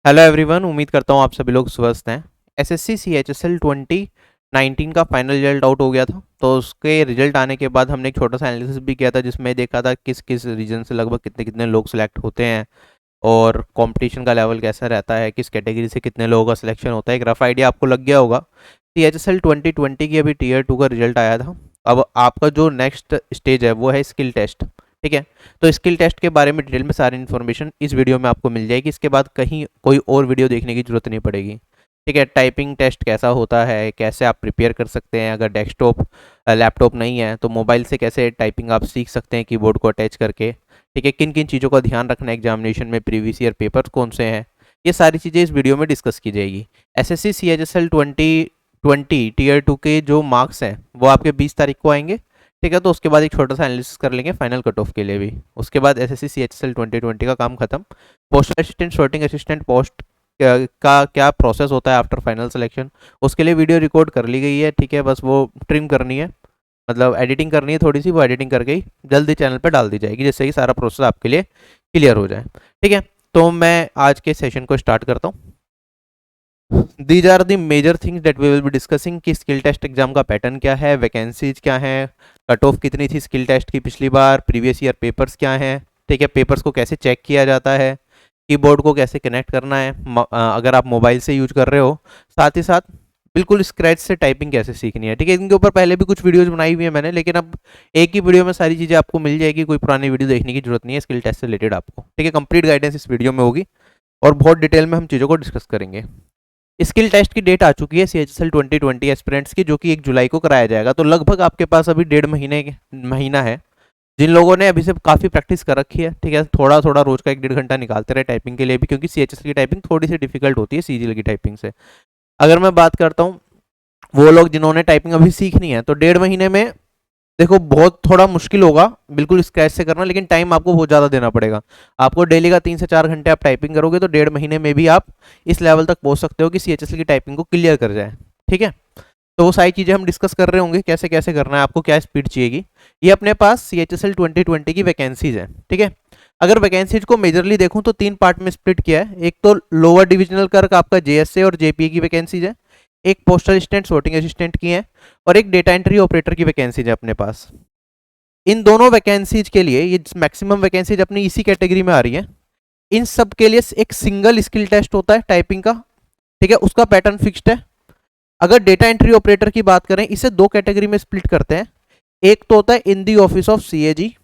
Hello everyone, उम्मीद करता हूँ आप सभी लोग स्वस्थ हैं। एसएससी सीएचएसएल 2019 का फाइनल रिजल्ट आउट हो गया था। तो उसके रिजल्ट आने के बाद हमने एक छोटा सा एनालिसिस भी किया था, जिसमें देखा था किस किस रीजन से लगभग कितने कितने लोग सिलेक्ट होते हैं और कंपटीशन का लेवल कैसा रहता है, किस कैटेगरी से कितने लोगों का सिलेक्शन होता है। एक रफ आइडिया आपको लग गया होगा। सीएचएसएल 2020 की अभी टीयर 2 का रिजल्ट आया था। अब आपका जो नेक्स्ट स्टेज है वो है स्किल टेस्ट। ठीक है। तो स्किल टेस्ट के बारे में डिटेल में सारी इन्फॉर्मेशन इस वीडियो में आपको मिल जाएगी। इसके बाद कहीं कोई और वीडियो देखने की जरूरत नहीं पड़ेगी। ठीक है। टाइपिंग टेस्ट कैसा होता है, कैसे आप प्रिपेयर कर सकते हैं, अगर डेस्कटॉप लैपटॉप नहीं है तो मोबाइल से कैसे टाइपिंग आप सीख सकते हैं कीबोर्ड को अटैच करके। ठीक है। किन किन चीज़ों का ध्यान रखना है एग्जामिनेशन में, प्रीवियस ईयर पेपर्स कौन से हैं, ये सारी चीज़ें इस वीडियो में डिस्कस की जाएगी। एसएससी सीएचएसएल 2020 टीयर 2 के जो मार्क्स हैं वो आपके 20 तारीख को आएंगे। ठीक है। तो उसके बाद एक छोटा सा एनालिसिस कर लेंगे फाइनल कट ऑफ के लिए भी। उसके बाद एसएससी सीएचएसएल 2020 का काम खत्म। Postal assistant, sorting assistant post का क्या प्रोसेस होता है आफ्टर फाइनल सिलेक्शन, उसके लिए वीडियो रिकॉर्ड कर ली गई है। ठीक है। बस वो ट्रिम करनी है, मतलब एडिटिंग करनी है थोड़ी सी, वो एडिटिंग करके ही जल्दी चैनल पर डाल दी जाएगी, जिससे कि सारा प्रोसेस आपके लिए क्लियर हो जाए। ठीक है। तो मैं आज के सेशन को स्टार्ट करता हूँ। These are the major things that we will be discussing कि स्किल टेस्ट एग्जाम का पैटर्न क्या है, वैकेंसीज क्या है, कट ऑफ कितनी थी स्किल टेस्ट की पिछली बार, प्रीवियस ईयर पेपर्स क्या हैं। ठीक है। पेपर्स को कैसे चेक किया जाता है, कीबोर्ड को कैसे कनेक्ट करना है अगर आप मोबाइल से यूज कर रहे हो, साथ ही साथ बिल्कुल स्क्रैच से टाइपिंग कैसे सीखनी है। ठीक है। इनके ऊपर पहले भी कुछ वीडियोस बनाई हुई है मैंने, लेकिन अब एक ही वीडियो में सारी चीज़ें आपको मिल जाएगी, कोई पुरानी वीडियो देखने की जरूरत नहीं है स्किल टेस्ट से रिलेटेड आपको। ठीक है। कंप्लीट गाइडेंस इस वीडियो में होगी और बहुत डिटेल में हम चीज़ों को डिस्कस करेंगे। स्किल टेस्ट की डेट आ चुकी है सीएचएसएल 2020 एस्पिरेंट्स की, जो कि 1 जुलाई को कराया जाएगा। तो लगभग आपके पास अभी 1.5 महीना है। जिन लोगों ने अभी से काफ़ी प्रैक्टिस कर रखी है, ठीक है, थोड़ा थोड़ा रोज का 1-1.5 घंटा निकालते रहे टाइपिंग के लिए भी, क्योंकि सीएचएसएल की टाइपिंग थोड़ी सी डिफिकल्ट होती है सीजीएल की टाइपिंग से। अगर मैं बात करता हूँ वो लोग जिन्होंने टाइपिंग अभी सीखनी है, तो 1.5 महीने में देखो बहुत थोड़ा मुश्किल होगा बिल्कुल स्क्रैच से करना, लेकिन टाइम आपको बहुत ज़्यादा देना पड़ेगा। आपको डेली का 3 से 4 घंटे आप टाइपिंग करोगे तो 1.5 महीने में भी आप इस लेवल तक पहुंच सकते हो कि सीएचएसएल की टाइपिंग को क्लियर कर जाए। ठीक है। तो वो सारी चीज़ें हम डिस्कस कर रहे होंगे, कैसे कैसे करना है, आपको क्या स्पीड चाहिएगी। ये अपने पास सीएचएसएल 2020 की वैकेंसीज है। ठीक है। अगर वैकेंसीज को मेजरली देखूं तो 3 पार्ट में स्प्लिट किया है। एक तो लोअर डिविजनल क्लर्क आपका जेएसए और जेपीए की वैकेंसीज है, एक पोस्टल असिस्टेंट, sorting असिस्टेंट की है, और एक डेटा एंट्री ऑपरेटर की वैकेंसीज है अपने पास। इन दोनों वैकेंसीज के लिए, ये मैक्सिमम वैकेंसीज अपनी इसी कैटेगरी में आ रही है, इन सब के लिए एक सिंगल स्किल टेस्ट होता है टाइपिंग का। ठीक है। उसका पैटर्न फिक्स्ड है। अगर डेटा एंट्री ऑपरेटर की बात करें, इसे 2 कैटेगरी में स्प्लिट करते हैं। एक तो होता है इन दी ऑफिस ऑफ सीएजी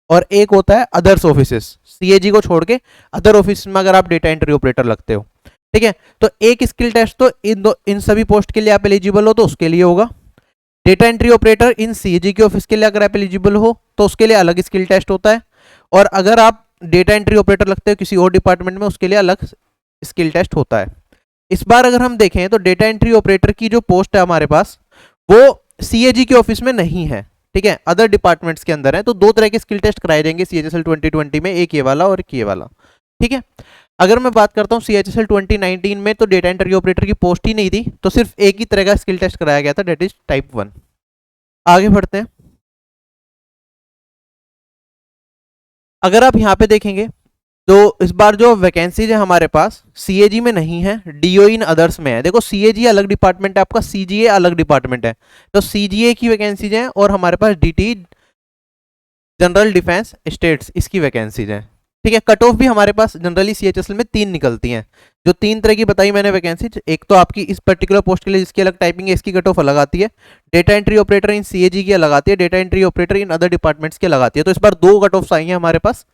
और एक होता है अदर्स ऑफिसेस। सीएजी को छोड़ के अदर ऑफिस में अगर आप डेटा एंट्री ऑपरेटर लगते हो, ठीक है, तो एक स्किल टेस्ट तो इन सभी पोस्ट के लिए आप एलिजिबल हो तो उसके लिए होगा। डेटा एंट्री ऑपरेटर इन सीएजी के ऑफिस के लिए अगर आप एलिजिबल हो तो उसके लिए अलग स्किल टेस्ट होता है, और अगर आप डेटा एंट्री ऑपरेटर लगते हो किसी और डिपार्टमेंट में, उसके लिए अलग स्किल टेस्ट होता है। इस बार अगर हम देखें तो डेटा एंट्री ऑपरेटर की जो पोस्ट है हमारे पास, वो सीएजी के ऑफिस में नहीं है। ठीक है। अदर डिपार्टमेंट्स के अंदर है। तो 2 तरह के स्किल टेस्ट कराए जाएंगे सीएचएसएल 2020 में, एक ये वाला और एक ये वाला। ठीक है। अगर मैं बात करता हूँ सीएचएसएल 2019 में, तो डेटा एंट्री ऑपरेटर की पोस्ट ही नहीं थी, तो सिर्फ एक ही तरह का स्किल टेस्ट कराया गया था, डेट इज टाइप 1। आगे बढ़ते हैं। अगर आप यहाँ पे देखेंगे तो इस बार जो वैकेंसीज है हमारे पास सीएजी में नहीं है, डीओ इन अदर्स में है। देखो सीएजी अलग डिपार्टमेंट है आपका, सीजीए अलग डिपार्टमेंट है। तो सीजीए की वैकेंसीज हैं और हमारे पास डीटी जनरल डिफेंस स्टेट्स इसकी वैकेंसीज हैं। ठीक है। कट ऑफ भी हमारे पास जनरली सीएचएसएल में 3 निकलती हैं। जो 3 तरह की बताई मैंने वैकेंसीज, एक तो आपकी इस पर्टिकुलर पोस्ट के लिए जिसकी अलग टाइपिंग है, इसकी कट ऑफ अलग आती है। डेटा एंट्री ऑपरेटर इन सीएजी की अलग आती है, data entry operator in other departments की अलग आती है। तो इस बार 2 कट ऑफ्स आई हैं हमारे पास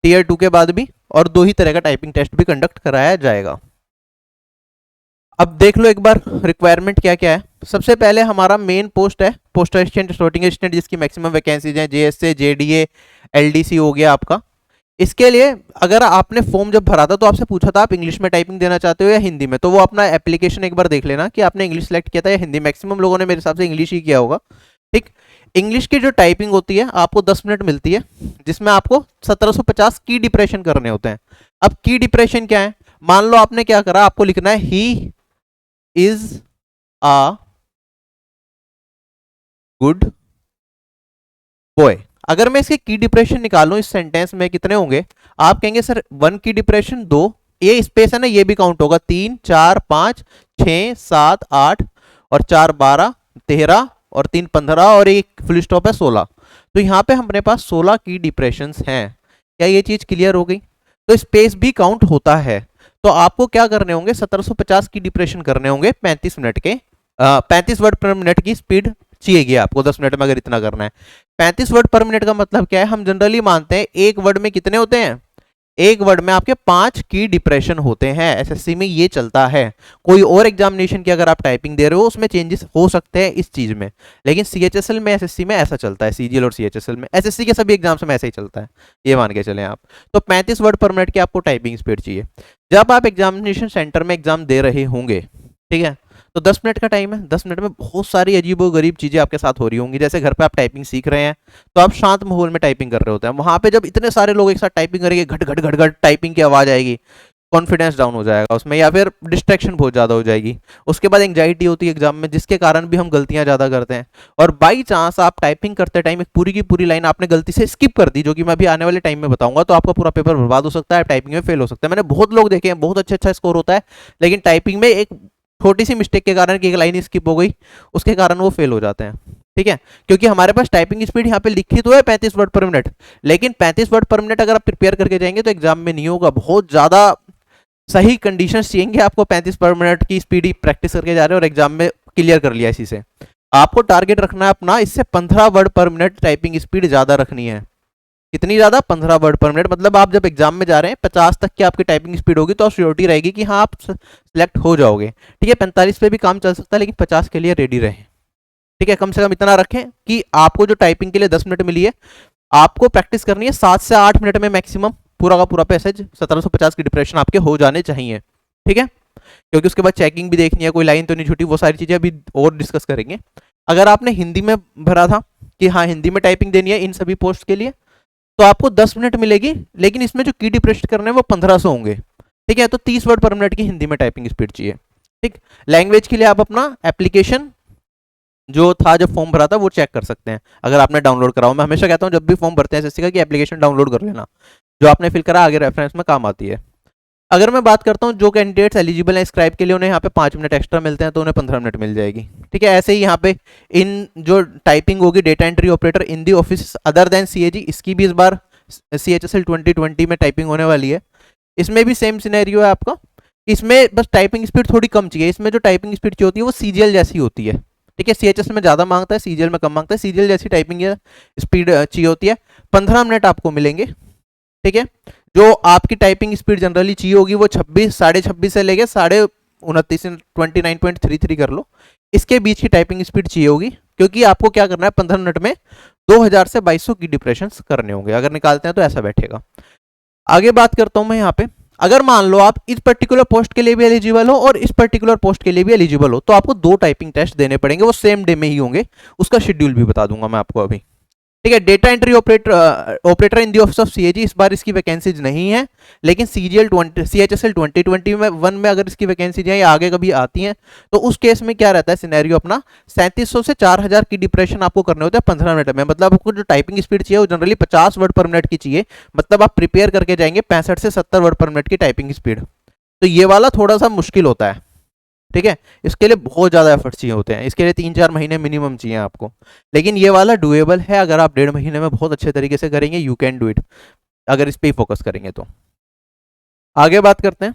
टीयर 2 के बाद भी, और 2 ही तरह का टाइपिंग टेस्ट भी कंडक्ट कराया जाएगा। अब देख लो एक बार रिक्वायरमेंट क्या क्या है। सबसे पहले हमारा मेन पोस्ट है पोस्टल असिस्टेंट, sorting असिस्टेंट, जिसकी मैक्सिमम वैकेंसीज हैं। जेएसए, जेडीए, एलडीसी हो गया आपका। इसके लिए अगर आपने फॉर्म जब भरा था तो आपसे पूछा था आप इंग्लिश में टाइपिंग देना चाहते हो या हिंदी में, तो वो अपना एप्लीकेशन एक बार देख लेना कि आपने इंग्लिश सेलेक्ट किया था या हिंदी। मैक्सिमम लोगों ने मेरे हिसाब से इंग्लिश ही किया होगा। ठीक। इंग्लिश की जो टाइपिंग होती है आपको 10 मिनट मिलती है, जिसमें आपको 1750 की डिप्रेशन करने होते हैं। अब की डिप्रेशन क्या है, मान लो आपने क्या करा, आपको लिखना है he is a good boy. अगर मैं इसके की डिप्रेशन निकालूं इस सेंटेंस में, कितने होंगे? आप कहेंगे सर 1 की डिप्रेशन 2, ये स्पेस है ना, ये भी काउंट होगा, 3 4 5 6 7 8 और 4 12 13 और 3 15 और एक फुल स्टॉप है 16। तो यहाँ पे हमारे पास 16 की डिप्रेशंस हैं। क्या ये चीज क्लियर हो गई? तो स्पेस भी काउंट होता है। तो आपको क्या करने होंगे, 1750 की डिप्रेशन करने होंगे 35 मिनट के, 35 वर्ड पर मिनट की स्पीड चाहिए आपको 10 मिनट में अगर इतना करना है। 35 वर्ड पर मिनट का मतलब क्या है, हम जनरली मानते हैं एक वर्ड में कितने होते हैं, एक वर्ड में आपके 5 की डिप्रेशन होते हैं, एसएससी में ये चलता है। कोई और एग्जामिनेशन की अगर आप टाइपिंग दे रहे हो उसमें चेंजेस हो सकते हैं इस चीज में, लेकिन सीएचएसएल में एसएससी में ऐसा चलता है, सीजीएल और सीएचएसएल में, एसएससी के सभी एग्जाम्स में ऐसा ही चलता है, ये मान के चलें आप। तो 35 वर्ड पर मिनट की आपको टाइपिंग स्पीड चाहिए। जब आप एग्जामिनेशन सेंटर में एग्जाम दे रहे होंगे, ठीक है, तो 10 मिनट का टाइम है, 10 मिनट में बहुत सारी अजीबो गरीब चीजें आपके साथ हो रही होंगी। जैसे घर पे आप टाइपिंग सीख रहे हैं तो आप शांत माहौल में टाइपिंग कर रहे होते हैं, वहां पे जब इतने सारे लोग एक साथ टाइपिंग करेंगे, घट घट घट घट टाइपिंग की आवाज आएगी, कॉन्फिडेंस डाउन हो जाएगा उसमें, या फिर डिस्ट्रैक्शन बहुत ज़्यादा हो जाएगी। उसके बाद एंग्जाइटी होती है एग्जाम में, जिसके कारण भी हम गलतियां ज़्यादा करते हैं। और बाई चांस आप टाइपिंग करते टाइम एक पूरी की पूरी लाइन आपने गलती से स्किप कर दी, जो कि मैं अभी आने वाले टाइम में बताऊंगा, तो आपका पूरा पेपर बर्बाद हो सकता है, टाइपिंग में फेल हो सकता है। मैंने बहुत लोग देखे हैं, बहुत अच्छा स्कोर होता है, लेकिन टाइपिंग में एक छोटी सी मिस्टेक के कारण कि एक लाइन स्किप हो गई, उसके कारण वो फेल हो जाते हैं। ठीक है, क्योंकि हमारे पास टाइपिंग स्पीड यहाँ पे लिखी तो है 35 वर्ड पर मिनट, लेकिन 35 वर्ड पर मिनट अगर आप प्रिपेयर करके जाएंगे तो एग्जाम में नहीं होगा। बहुत ज्यादा सही कंडीशंस चाहिए आपको, 35 पर मिनट की स्पीड ही प्रैक्टिस करके जा रहे हो और एग्जाम में क्लियर कर लिया इसी से। आपको टारगेट रखना है अपना इससे 15 वर्ड पर मिनट टाइपिंग स्पीड ज्यादा रखनी है। कितनी ज्यादा? 15 वर्ड पर मिनट। मतलब आप जब एग्जाम में जा रहे हैं 50 तक की आपकी टाइपिंग स्पीड होगी तो आप श्योरिटी रहेगी कि हाँ आप सिलेक्ट हो जाओगे। ठीक है, 45 पे भी काम चल सकता है, लेकिन 50 के लिए रेडी रहें। ठीक है, कम से कम इतना रखें कि आपको जो टाइपिंग के लिए 10 मिनट मिली है, आपको प्रैक्टिस करनी है 7 से 8 मिनट में मैक्सिमम पूरा का पूरा पैसेज 1750 की डिप्रेशन आपके हो जाने चाहिए। ठीक है, क्योंकि उसके बाद चेकिंग भी देखनी है, कोई लाइन तो नहीं छूटी, वो सारी चीजें अभी और डिस्कस करेंगे। अगर आपने हिंदी में भरा था कि हाँ हिंदी में टाइपिंग देनी है इन सभी पोस्ट के लिए, तो आपको 10 मिनट मिलेगी, लेकिन इसमें जो की डिप्रेशन करने हैं वो 1500 होंगे। ठीक है, तो 30 वर्ड पर मिनट की हिंदी में टाइपिंग स्पीड चाहिए। ठीक, लैंग्वेज के लिए आप अपना एप्लीकेशन जो था जब फॉर्म भरा था वो चेक कर सकते हैं, अगर आपने डाउनलोड कराओ। मैं हमेशा कहता हूँ जब भी फॉर्म भरते हैं एसएससी का कि एप्लीकेशन डाउनलोड कर लेना, जो आपने फिल करा आगे रेफरेंस में काम आती है। अगर मैं बात करता हूँ जो कैंडिडेट्स एलिजिबल हैं स्क्राइब के लिए, उन्हें यहाँ पे 5 मिनट एक्स्ट्रा मिलते हैं, तो उन्हें 15 मिनट मिल जाएगी। ठीक है, ऐसे ही यहाँ पे इन जो टाइपिंग होगी data entry operator in the office other than CAG, इसकी भी इस बार सीएचएसएल 2020 में टाइपिंग होने वाली है। इसमें भी सेम सिनेरियो है आपका, इसमें बस टाइपिंग स्पीड थोड़ी कम चाहिए। इसमें जो टाइपिंग स्पीड चाहिए होती है वो सीजीएल जैसी होती है। ठीक है, सीएचएस में ज़्यादा मांगता है, सीजीएल में कम मांगता है। सीजीएल जैसी टाइपिंग स्पीड चाहिए होती है, 15 मिनट आपको मिलेंगे। ठीक है, जो आपकी टाइपिंग स्पीड जनरली चाहिए होगी वो 26 साढ़े 26 से लेके 29.5 29.33 कर लो, इसके बीच की टाइपिंग स्पीड चाहिए होगी, क्योंकि आपको क्या करना है 15 मिनट में 2000 से 2200 की डिप्रेशन करने होंगे। अगर निकालते हैं तो ऐसा बैठेगा। आगे बात करता हूं मैं यहाँ पे, अगर मान लो आप इस पर्टिकुलर पोस्ट के लिए भी एलिजिबल हो और इस पर्टिकुलर पोस्ट के लिए भी एलिजिबल हो, तो आपको 2 टाइपिंग टेस्ट देने पड़ेंगे, वो सेम डे में ही होंगे। उसका शेड्यूल भी बता दूंगा मैं आपको अभी। ठीक है, data entry operator in the office of CAG, इस बार इसकी वैकेंसीज नहीं है, लेकिन सीजीएल 20 सीएचएसएल 2020 में 1 में अगर इसकी वैकेंसीज हैं या आगे कभी आती हैं, तो उस केस में क्या रहता है सिनेरियो अपना, 3700 से 4000 की डिप्रेशन आपको करने होते हैं 15 मिनट में। मतलब आपको जो टाइपिंग स्पीड चाहिए वो जनरली 50 वर्ड पर मिनट की चाहिए, मतलब आप प्रिपेयर करके जाएंगे 65 से 70 वर्ड पर मिनट की टाइपिंग स्पीड। तो ये वाला थोड़ा सा मुश्किल होता है। ठीक है, इसके लिए बहुत ज़्यादा एफर्ट चाहिए होते हैं, इसके लिए 3-4 महीने मिनिमम चाहिए आपको, लेकिन ये वाला डुएबल है। अगर आप 1.5 महीने में बहुत अच्छे तरीके से करेंगे, यू कैन डू इट, अगर इस पे ही फोकस करेंगे तो। आगे बात करते हैं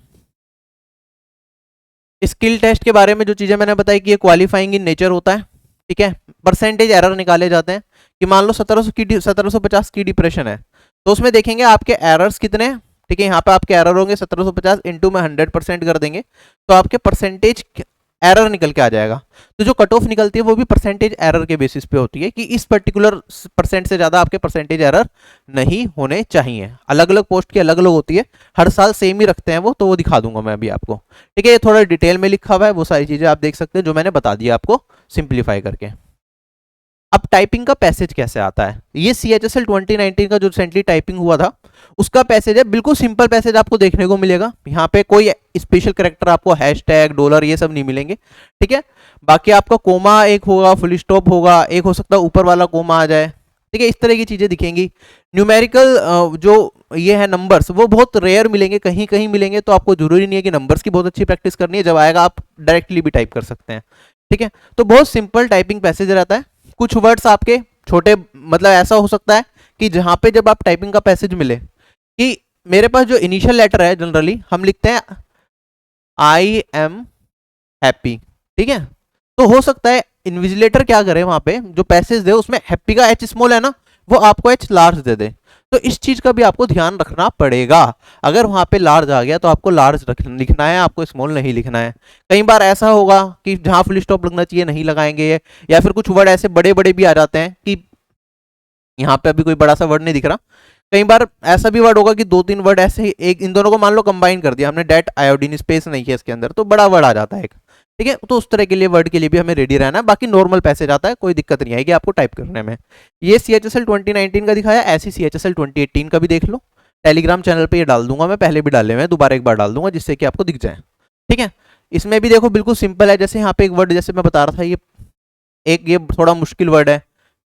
स्किल टेस्ट के बारे में। जो चीज़ें मैंने बताई कि ये क्वालिफाइंग इन नेचर होता है। ठीक है, परसेंटेज एरर निकाले जाते हैं कि मान लो 1750 की डिप्रेशन है, तो उसमें देखेंगे आपके एरर्स कितने हैं। ठीक है, यहाँ पे आपके एरर होंगे 1750 इंटू में 100% कर देंगे, तो आपके परसेंटेज एरर निकल के आ जाएगा। तो जो कट ऑफ निकलती है वो भी परसेंटेज एरर के बेसिस पे होती है कि इस पर्टिकुलर परसेंट से ज़्यादा आपके परसेंटेज एरर नहीं होने चाहिए। अलग अलग पोस्ट की अलग अलग होती है, हर साल सेम ही रखते हैं वो, तो वो दिखा दूंगा मैं अभी आपको। ठीक है, ये थोड़ा डिटेल में लिखा हुआ है, वो सारी चीज़ें आप देख सकते हैं जो मैंने बता दिया आपको सिंप्लीफाई करके। अब टाइपिंग का पैसेज कैसे आता है, ये सीएचएसएल 2019 का जो रिसेंटली टाइपिंग हुआ था उसका पैसेज है। बिल्कुल सिंपल पैसेज आपको देखने को मिलेगा, यहाँ पे कोई स्पेशल कैरेक्टर आपको हैशटैग डॉलर ये सब नहीं मिलेंगे। ठीक है, बाकी आपका कोमा एक होगा, फुल स्टॉप होगा, एक हो सकता है ऊपर वाला कोमा आ जाए। ठीक है, इस तरह की चीज़ें दिखेंगी। न्यूमेरिकल जो ये है नंबर्स, वो बहुत रेयर मिलेंगे, कहीं कहीं मिलेंगे, तो आपको जरूरी नहीं है कि नंबर्स की बहुत अच्छी प्रैक्टिस करनी है, जब आएगा आप डायरेक्टली भी टाइप कर सकते हैं। ठीक है, तो बहुत सिंपल टाइपिंग पैसेज रहता है। कुछ वर्ड्स आपके छोटे, मतलब ऐसा हो सकता है कि जहाँ पे जब आप टाइपिंग का पैसेज मिले कि मेरे पास जो इनिशियल लेटर है, जनरली हम लिखते हैं आई एम हैप्पी। ठीक है, तो हो सकता है इन्विजिलेटर क्या करे, वहां पे जो पैसेज दे उसमें हैप्पी का एच स्मॉल है ना, वो आपको एच लार्ज दे दे। तो इस चीज का भी आपको ध्यान रखना पड़ेगा। अगर वहां पे लार्ज आ गया तो आपको लार्ज लिखना है, आपको स्मॉल नहीं लिखना है। कई बार ऐसा होगा कि जहां फुल स्टॉप लगना चाहिए नहीं लगाएंगे, या फिर कुछ वर्ड ऐसे बड़े बड़े भी आ जाते हैं कि यहाँ पे अभी कोई बड़ा सा वर्ड नहीं दिख रहा। कई बार ऐसा भी वर्ड होगा कि दो तीन वर्ड ऐसे ही, एक इन दोनों को मान लो कंबाइन कर दिया हमने, डेट आयोडीन स्पेस नहीं है इसके अंदर, तो बड़ा वर्ड आ जाता है एक। ठीक है, तो उस तरह के लिए वर्ड के लिए भी हमें रेडी रहना है। बाकी नॉर्मल पैसेज आता है, कोई दिक्कत नहीं आएगी आपको टाइप करने में। ये CHSL 2019 का दिखाया, ऐसी CHSL 2018 का भी देख लो। टेलीग्राम चैनल पे ये डाल दूंगा मैं, पहले भी डाले हुए हैं, दोबारा एक बार डाल दूंगा जिससे कि आपको दिख जाए। ठीक है, इसमें भी देखो बिल्कुल सिंपल है। जैसे यहाँ पे एक वर्ड जैसे मैं बता रहा था, ये थोड़ा मुश्किल वर्ड है,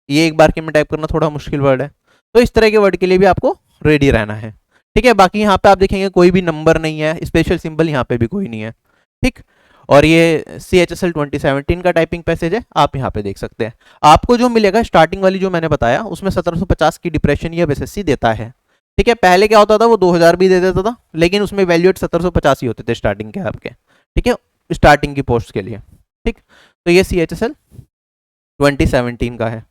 ये एक बार के में टाइप करना थोड़ा मुश्किल वर्ड है, तो इस तरह के वर्ड के लिए भी आपको रेडी रहना है। ठीक है, बाकी यहाँ पे आप देखेंगे कोई भी नंबर नहीं है, स्पेशल सिंबल यहाँ पे भी कोई नहीं है। ठीक, और ये CHSL 2017 का टाइपिंग पैसेज है, आप यहाँ पे देख सकते हैं। आपको जो मिलेगा स्टार्टिंग वाली जो मैंने बताया, उसमें 1750 की डिप्रेशन या SSC देता है। ठीक है, पहले क्या होता था, वो 2000 भी दे देता था, लेकिन उसमें वैल्यूएट 1750 ही होते थे स्टार्टिंग के आपके। ठीक है, स्टार्टिंग की पोस्ट के लिए। ठीक, तो ये CHSL 2017 का है।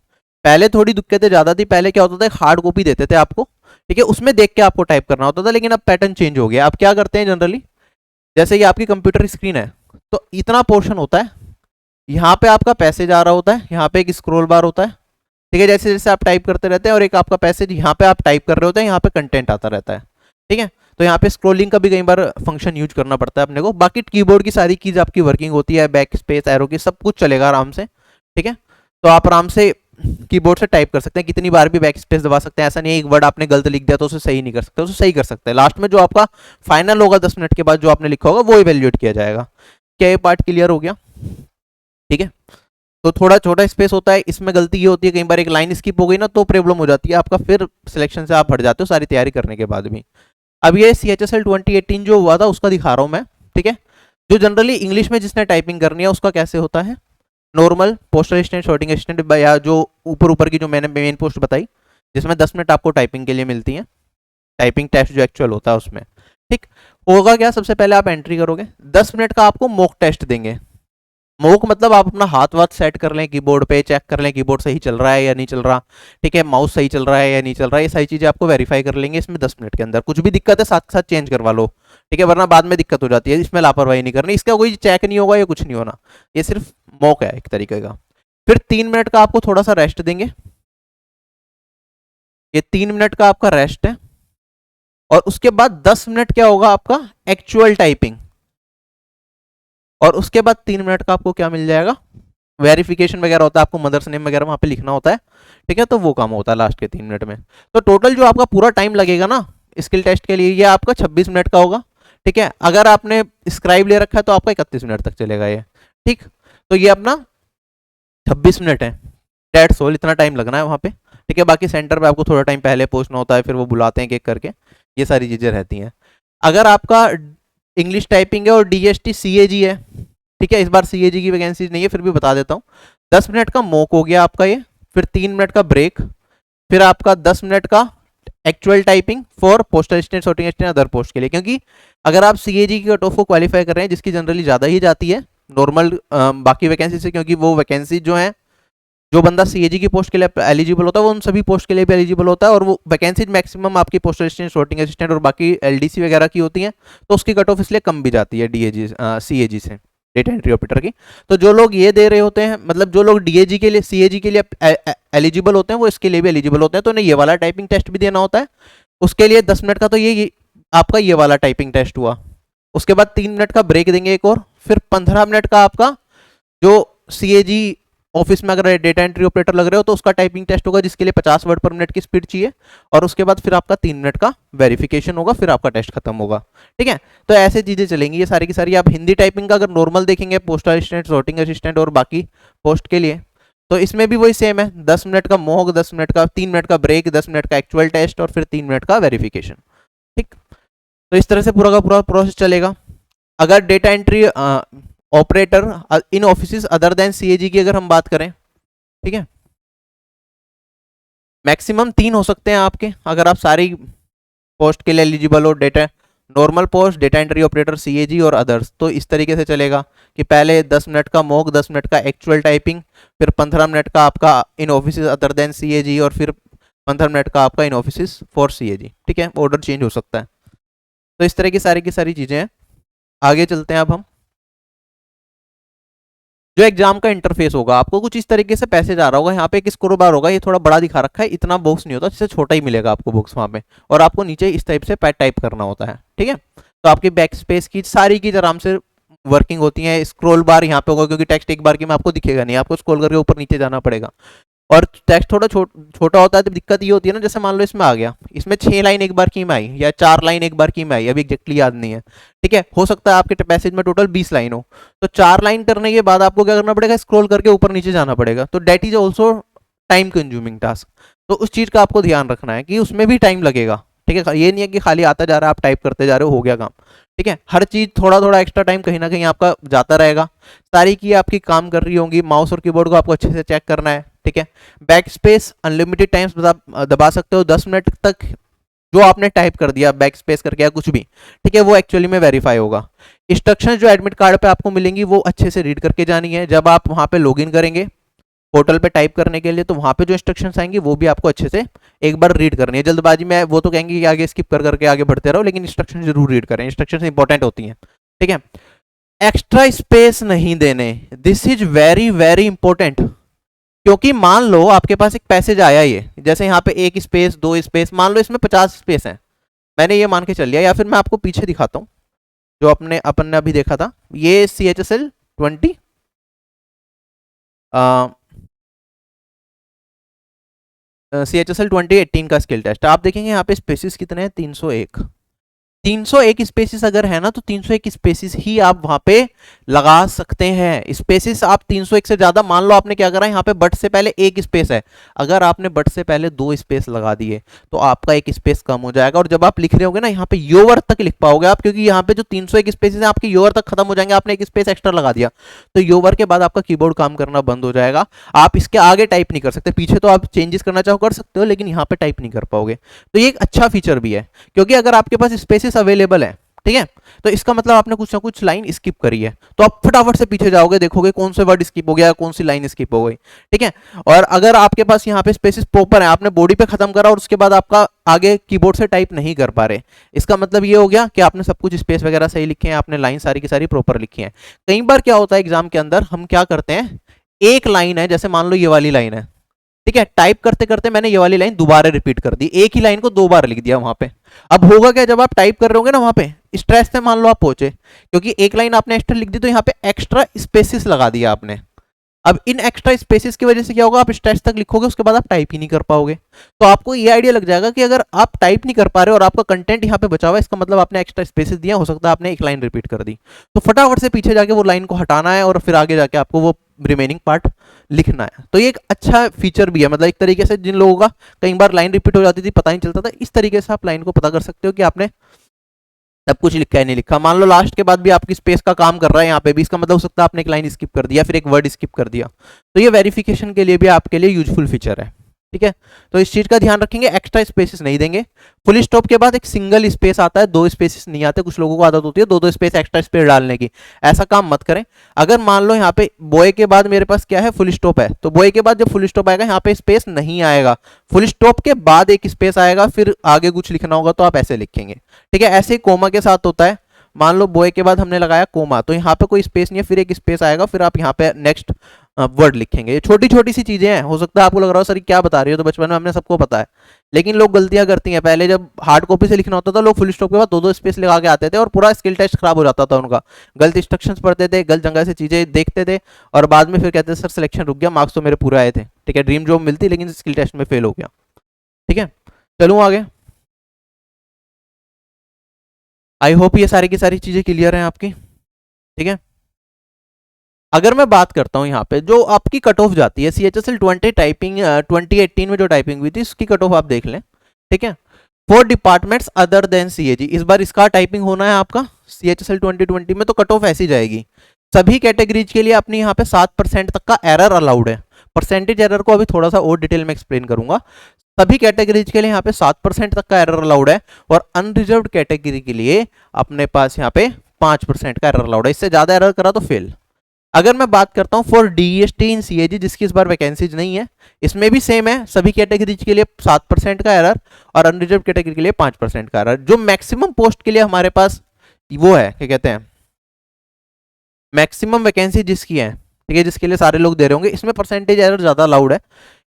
पहले थोड़ी दिक्कतें ज़्यादा थी, पहले क्या होता था, हार्ड कॉपी देते थे आपको। ठीक है, उसमें देख के आपको टाइप करना होता था, लेकिन अब पैटर्न चेंज हो गया। अब क्या करते हैं जनरली, जैसे ये आपकी कंप्यूटर स्क्रीन है, तो इतना पोर्शन होता है, यहाँ पे आपका पैसेज आ रहा होता है, यहाँ पे एक स्क्रॉल बार होता है। ठीक है, जैसे जैसे आप टाइप करते रहते हैं, और एक आपका पैसेज यहाँ पे आप टाइप कर रहे होते हैं, यहाँ पे कंटेंट आता रहता है। ठीक है, तो यहाँ पे स्क्रॉलिंग का भी कई बार फंक्शन यूज करना पड़ता है अपने को। बाकी कीबोर्ड की सारी कीज आपकी वर्किंग होती है, बैक स्पेस एरो की सब कुछ चलेगा आराम से। ठीक है, तो आप आराम से कीबोर्ड से टाइप कर सकते हैं, कितनी बार भी बैक स्पेस दबा सकते हैं। ऐसा नहीं है एक वर्ड आपने गलत लिख दिया तो उसे सही नहीं कर सकते, उसे सही कर सकते हैं। लास्ट में जो आपका फाइनल होगा 10 मिनट के बाद जो आपने लिखा होगा वो इवेल्युएट किया जाएगा। क्या ये पार्ट क्लियर हो गया? ठीक है, तो थोड़ा छोटा स्पेस होता है, इसमें गलती ये होती है कई बार एक लाइन स्किप हो गई ना तो प्रॉब्लम हो जाती है आपका, फिर सिलेक्शन से आप हट जाते हो सारी तैयारी करने के बाद भी। अब ये CHSL 2018 जो हुआ था उसका दिखा रहा हूँ मैं। ठीक है, जो जनरली इंग्लिश में जिसने टाइपिंग करनी है उसका कैसे होता है, normal postal assistant, sorting assistant, या जो ऊपर ऊपर की जो मैंने मेन पोस्ट बताई जिसमें 10 मिनट आपको टाइपिंग के लिए मिलती है, टाइपिंग टेस्ट जो एक्चुअल होता है उसमें। ठीक, होगा क्या, सबसे पहले आप एंट्री करोगे, 10 मिनट का आपको मॉक टेस्ट देंगे। मॉक मतलब आप अपना हाथ वाथ सेट कर लें कीबोर्ड पे, चेक कर लें कीबोर्ड सही चल रहा है या नहीं चल रहा। ठीक है, माउस सही चल रहा है या नहीं चल रहा है, ये सारी चीज़ें आपको वेरीफाई कर लेंगे इसमें 10 मिनट के अंदर। कुछ भी दिक्कत है साथ साथ चेंज करवा लो। ठीक है, वरना बाद में दिक्कत हो जाती है, इसमें लापरवाही नहीं करनी, इसका कोई चेक नहीं होगा या कुछ नहीं होना, ये सिर्फ मॉक है एक तरीके का। फिर 3 मिनट का आपको थोड़ा सा रेस्ट देंगे, ये 3 मिनट का आपका रेस्ट है। और उसके बाद 10 मिनट क्या होगा आपका एक्चुअल टाइपिंग, और उसके बाद 3 मिनट का आपको क्या मिल जाएगा, वेरिफिकेशन वगैरह होता है, आपको मदर्स नेम वगैरह वहां पे लिखना होता है। ठीक है, तो वो काम होता है लास्ट के 3 मिनट में। तो टोटल जो आपका पूरा टाइम लगेगा ना स्किल टेस्ट के लिए, ये आपका 26 मिनट का होगा। ठीक है, अगर आपने स्क्राइब ले रखा है तो आपका 31 मिनट तक चलेगा ये। ठीक, तो ये अपना 26 मिनट है, डेट सोल इतना टाइम लगना है वहाँ पे। ठीक है, बाकी सेंटर पे आपको थोड़ा टाइम पहले पहुंचना होता है, फिर वो बुलाते हैं एक एक करके, ये सारी चीज़ें रहती हैं। अगर आपका इंग्लिश टाइपिंग है और DST CAG है, ठीक है, इस बार CAG की वैकेंसी नहीं है फिर भी बता देता हूँ। 10 मिनट का मॉक हो गया आपका ये, फिर 3 मिनट का ब्रेक, फिर आपका 10 मिनट का actual typing for postal assistant, sorting assistant, other post के लिए। क्योंकि अगर आप CAG की कट ऑफ को क्वालिफाई कर रहे हैं, जिसकी जनरली ज़्यादा ही जाती है नॉर्मल बाकी वैकेंसी से, क्योंकि वो वैकेंसी जो है, जो बंदा CAG की पोस्ट के लिए एलिजिबल होता है वो उन सभी पोस्ट के लिए भी एलिजिबल होता है, और वो वैकेंसी मैक्सिमम आपकी पोस्टल असिस्टेंट, शॉर्टिंग असिस्टेंट और बाकी LDC वगैरह की होती हैं, तो उसकी कट ऑफ इसलिए कम भी जाती है CAG से, डेटा एंट्री ऑपरेटर की। तो जो लोग ये दे रहे होते हैं, मतलब जो लोग DAG के लिए, CAG के लिए एलिजिबल होते हैं, वो इसके लिए भी एलिजिबल होते हैं। तो उन्हें ये वाला टाइपिंग टेस्ट भी देना होता है। उसके लिए 10 मिनट का तो ये आपका ये वाला टाइपिंग टेस्ट हुआ। उसके बाद 3 मिनट का ब्रेक देंगे एक और, फिर 15 मिनट का आपका जो CAG ऑफिस में अगर डेटा एंट्री ऑपरेटर लग रहे हो तो उसका टाइपिंग टेस्ट होगा, जिसके लिए 50 वर्ड पर मिनट की स्पीड चाहिए। और उसके बाद फिर आपका 3 मिनट का वेरिफिकेशन होगा, फिर आपका टेस्ट खत्म होगा। ठीक है, तो ऐसे चीजें चलेंगी ये सारी की सारी। आप हिंदी टाइपिंग का अगर नॉर्मल देखेंगे, पोस्टल असिस्टेंट, शॉर्टिंग असिस्टेंट और बाकी पोस्ट के लिए, तो इसमें भी वही सेम है, 10 मिनट का मॉक, 10 मिनट का, 3 मिनट का ब्रेक, 10 मिनट का एक्चुअल टेस्ट और फिर 3 मिनट का वेरिफिकेशन। ठीक, तो इस तरह से पूरा का पूरा प्रोसेस चलेगा। अगर data entry operator in office other than CAG की अगर हम बात करें, ठीक है, मैक्सिमम 3 हो सकते हैं आपके, अगर आप सारी पोस्ट के लिए एलिजिबल हो, data normal post, data entry operator, CAG और अदर्स। तो इस तरीके से चलेगा कि पहले 10 मिनट का मॉक, 10 मिनट का एक्चुअल टाइपिंग, फिर 15 मिनट का आपका in office other than CAG और फिर 15 मिनट का आपका इन ऑफिस फॉर सीएजी। ठीक है, ऑर्डर चेंज हो सकता है। तो इस तरह की सारी चीज़ें हैं। आगे चलते हैं अब हम। जो एग्जाम का इंटरफेस होगा, आपको कुछ इस तरीके से पैसेज आ रहा होगा, यहाँ पे एक स्क्रोल बार होगा, ये थोड़ा बड़ा दिखा रखा है, इतना बॉक्स नहीं होता, जिससे छोटा ही मिलेगा आपको बॉक्स वहाँ पे, और आपको नीचे इस टाइप से टाइप करना होता है। ठीक है, तो आपकी बैक स्पेस की सारी की आराम से वर्किंग होती है। स्क्रोल बार यहाँ पे होगा, क्योंकि टेक्स्ट एक बार की में आपको दिखेगा नहीं, आपको स्क्रॉल करके ऊपर नीचे जाना पड़ेगा। और टेक्स्ट थोड़ा छोटा होता है, तो दिक्कत ये होती है ना, जैसे मान लो इसमें आ गया, इसमें 6 लाइन एक बार की में आई या 4 लाइन एक बार की में आई, अभी एग्जैक्टली याद नहीं है। ठीक है, हो सकता है आपके पैसेज में टोटल 20 लाइन हो, तो 4 लाइन करने के बाद आपको क्या करना पड़ेगा, स्क्रॉल करके ऊपर नीचे जाना पड़ेगा। तो that is also time consuming task. तो उस चीज़ का आपको ध्यान रखना है कि उसमें भी टाइम लगेगा। ठीक है, ये नहीं है कि खाली आता जा रहा है, आप टाइप करते जा रहे हो, हो गया काम। ठीक है, हर चीज़ थोड़ा थोड़ा एक्स्ट्रा टाइम कहीं ना कहीं आपका जाता रहेगा। सारी की आपकी काम कर रही होंगी, माउस और कीबोर्ड को आपको अच्छे से चेक करना है। ठीक है, बैक स्पेस अनलिमिटेड टाइम्स दबा सकते हो, 10 मिनट तक जो आपने टाइप कर दिया बैक स्पेस करके या कुछ भी, ठीक है, वो एक्चुअली में वेरीफाई होगा। इंस्ट्रक्शंस जो एडमिट कार्ड पे आपको मिलेंगी वो अच्छे से रीड करके जानी है। जब आप वहां पे लॉगिन करेंगे पोर्टल पे टाइप करने के लिए, तो वहां पे जो इंस्ट्रक्शंस आएंगी वो भी आपको अच्छे से एक बार रीड करनी है। जल्दबाजी में वो तो कहेंगे कि आगे स्किप कर करके आगे बढ़ते रहो, लेकिन इंस्ट्रक्शन जरूर रीड करें, इंस्ट्रक्शंस इंपॉर्टेंट होती हैं। ठीक है, एक्स्ट्रा स्पेस नहीं देने, this is very very important. क्योंकि मान लो आपके पास एक पैसेज आया, ये जैसे यहाँ पे 1 स्पेस 2 स्पेस, मान लो इसमें 50 स्पेस है, मैंने ये मान के चल लिया, या फिर मैं आपको पीछे दिखाता हूँ जो अपन ने अभी देखा था, ये CHSL 20 CHSL 2018 का स्किल टेस्ट। आप देखेंगे यहाँ पे स्पेसिस कितने हैं, 301। 301 स्पेसिस अगर है ना, तो 301 स्पेसिस ही आप वहां पे लगा सकते हैं। स्पेसिस आप 301 से ज्यादा, मान लो आपने क्या करा, यहाँ पे बट से पहले 1 स्पेस है, अगर आपने बट से पहले 2 स्पेस लगा दिए तो आपका 1 स्पेस कम हो जाएगा। और जब आप लिख रहे होगे ना, यहाँ पे योवर तक लिख पाओगे आप, क्योंकि यहाँ पे जो 301 स्पेसिस है आपके योवर तक खत्म हो जाएंगे, आपने 1 स्पेस एक्स्ट्रा लगा दिया, तो योवर के बाद आपका कीबोर्ड काम करना बंद हो जाएगा। आप इसके आगे टाइप नहीं कर सकते, पीछे तो आप चेंजेस करना चाहो कर सकते हो, लेकिन यहाँ पे टाइप नहीं कर पाओगे। तो ये एक अच्छा फीचर भी है, क्योंकि अगर आपके पास स्पेसिस अवेलेबल है, ठीक है, तो इसका मतलब आपने कुछ ना कुछ लाइन स्किप करी है, तो आप फटाफट से पीछे जाओगे, देखोगे कौन से वर्ड स्किप हो गया, कौन सी लाइन स्किप हो गई। ठीक है, और अगर आपके पास यहाँ पे स्पेसिस प्रॉपर है, आपने बॉडी पे खत्म करा और उसके बाद आपका आगे कीबोर्ड से टाइप नहीं कर पा रहे, इसका मतलब ये हो गया कि आपने सब कुछ स्पेस वगैरह सही लिखे हैं, आपने लाइन सारी की सारी प्रॉपर लिखी है। कई बार क्या होता है एग्जाम के अंदर, हम क्या करते हैं, एक लाइन है, जैसे मान लो ये वाली लाइन है, ठीक है, टाइप करते करते मैंने ये वाली लाइन दोबारा रिपीट कर दी, एक ही लाइन को 2 बार लिख दिया वहां पे। अब होगा क्या, जब आप टाइप कर रहे होगे ना वहां पे, स्ट्रेस से मान लो आप पहुंचे, क्योंकि एक लाइन आपने एक्स्ट्रा लिख दी, तो यहाँ पे एक्स्ट्रा स्पेसिस लगा दिया आपने। अब इन एक्स्ट्रा स्पेसिस की वजह से क्या होगा, आप स्ट्रेस तक लिखोगे, उसके बाद आप टाइप ही नहीं कर पाओगे। तो आपको ये आइडिया लग जाएगा कि अगर आप टाइप नहीं कर पा रहे और आपका कंटेंट यहाँ पे बचा हुआ है, इसका मतलब आपने एक्स्ट्रा स्पेसिस दिया, हो सकता है आपने एक लाइन रिपीट कर दी। तो फटाफट से पीछे जाके वो लाइन को हटाना है और फिर आगे जाके आपको वो रिमेनिंग पार्ट लिखना है। तो ये एक अच्छा फीचर भी है, मतलब एक तरीके से जिन लोगों का कई बार लाइन रिपीट हो जाती थी, पता नहीं चलता था, इस तरीके से आप लाइन को पता कर सकते हो कि आपने सब कुछ लिखा है नहीं लिखा। मान लो लास्ट के बाद भी आपकी स्पेस का काम कर रहा है यहाँ पे भी, इसका मतलब हो सकता है आपने एक लाइन स्किप कर दिया, फिर एक वर्ड स्किप कर दिया। तो ये वेरिफिकेशन के लिए भी आपके लिए यूजफुल फीचर है। ठीक है, तो इस चीज का ध्यान रखेंगे, एक्स्ट्रा स्पेसेस नहीं देंगे। फुल स्टॉप के बाद एक सिंगल स्पेस आता है, 2 स्पेसेस नहीं आते, कुछ लोगों को आदत होती है 2-2 स्पेस एक्स्ट्रा स्पेस डालने की, ऐसा काम मत करें। अगर मान लो यहाँ पे बॉय के बाद मेरे पास क्या है, फुल स्टॉप है, तो बॉय के बाद जब फुल स्टॉप आएगा यहाँ पे स्पेस नहीं आएगा, फुल स्टॉप के बाद एक स्पेस आएगा, फिर आगे कुछ लिखना होगा तो आप ऐसे लिखेंगे। ठीक है, ऐसे ही कोमा के साथ होता है, मान लो बॉय के बाद हमने लगाया कोमा, तो यहाँ पे कोई स्पेस नहीं है, फिर एक स्पेस आएगा, फिर आप यहाँ पे नेक्स्ट वर्ड लिखेंगे। ये छोटी छोटी सी चीजें हैं, हो सकता है आपको लग रहा हो सर क्या बता रही हो, तो बचपन में हमने सबको पता है, लेकिन लोग गलतियां करती हैं। पहले जब हार्ड कॉपी से लिखना होता था, लोग फुल स्टॉप के बाद 2-2 स्पेस लगा के आते थे और पूरा स्किल टेस्ट खराब हो जाता था उनका, गलत इंस्ट्रक्शंस पढ़ते थे, गलत जगह से चीजें देखते थे, और बाद में फिर कहते थे सर सिलेक्शन रुक गया, मार्क्स तो मेरे पूरे आए थे। ठीक है, ड्रीम जॉब मिलती लेकिन स्किल टेस्ट में फेल हो गया। ठीक है, चलूँ आगे। आई होप ये सारी की सारी चीजें क्लियर हैं आपकी। ठीक है, अगर मैं बात करता हूँ यहाँ पे जो आपकी कट ऑफ जाती है CHSL 20 टाइपिंग 2018 में जो टाइपिंग हुई थी उसकी कट ऑफ आप देख लें, ठीक है। For departments other than CAG, इस बार इसका टाइपिंग होना है आपका CHSL 2020 में, तो कट ऑफ ऐसी जाएगी। सभी कैटेगरीज के लिए अपनी यहाँ पे 7% तक का एरर अलाउड है। परसेंटेज एरर को अभी थोड़ा सा और डिटेल में एक्सप्लेन करूंगा। सभी कैटेगरीज के लिए यहाँ पे 7% तक का एरर अलाउड है, और अनरिजर्व्ड कैटेगरी के लिए अपने पास यहाँ पे 5% का एरर अलाउड है। इससे ज्यादा एरर करा तो फेल। अगर मैं बात करता हूँ फॉर DST इन CAG, जिसकी इस बार वैकेंसीज नहीं है, इसमें भी सेम है, सभी कैटेगरीज के लिए 7% का एरर और अनरिजर्व कैटेगरी के लिए 5% का एरर। जो मैक्सिमम पोस्ट के लिए हमारे पास वो है, क्या कहते हैं, मैक्सिमम वैकेंसी जिसकी है, ठीक है, जिसके लिए सारे लोग दे रहे होंगे, इसमें परसेंटेज एरर ज्यादा अलाउड है।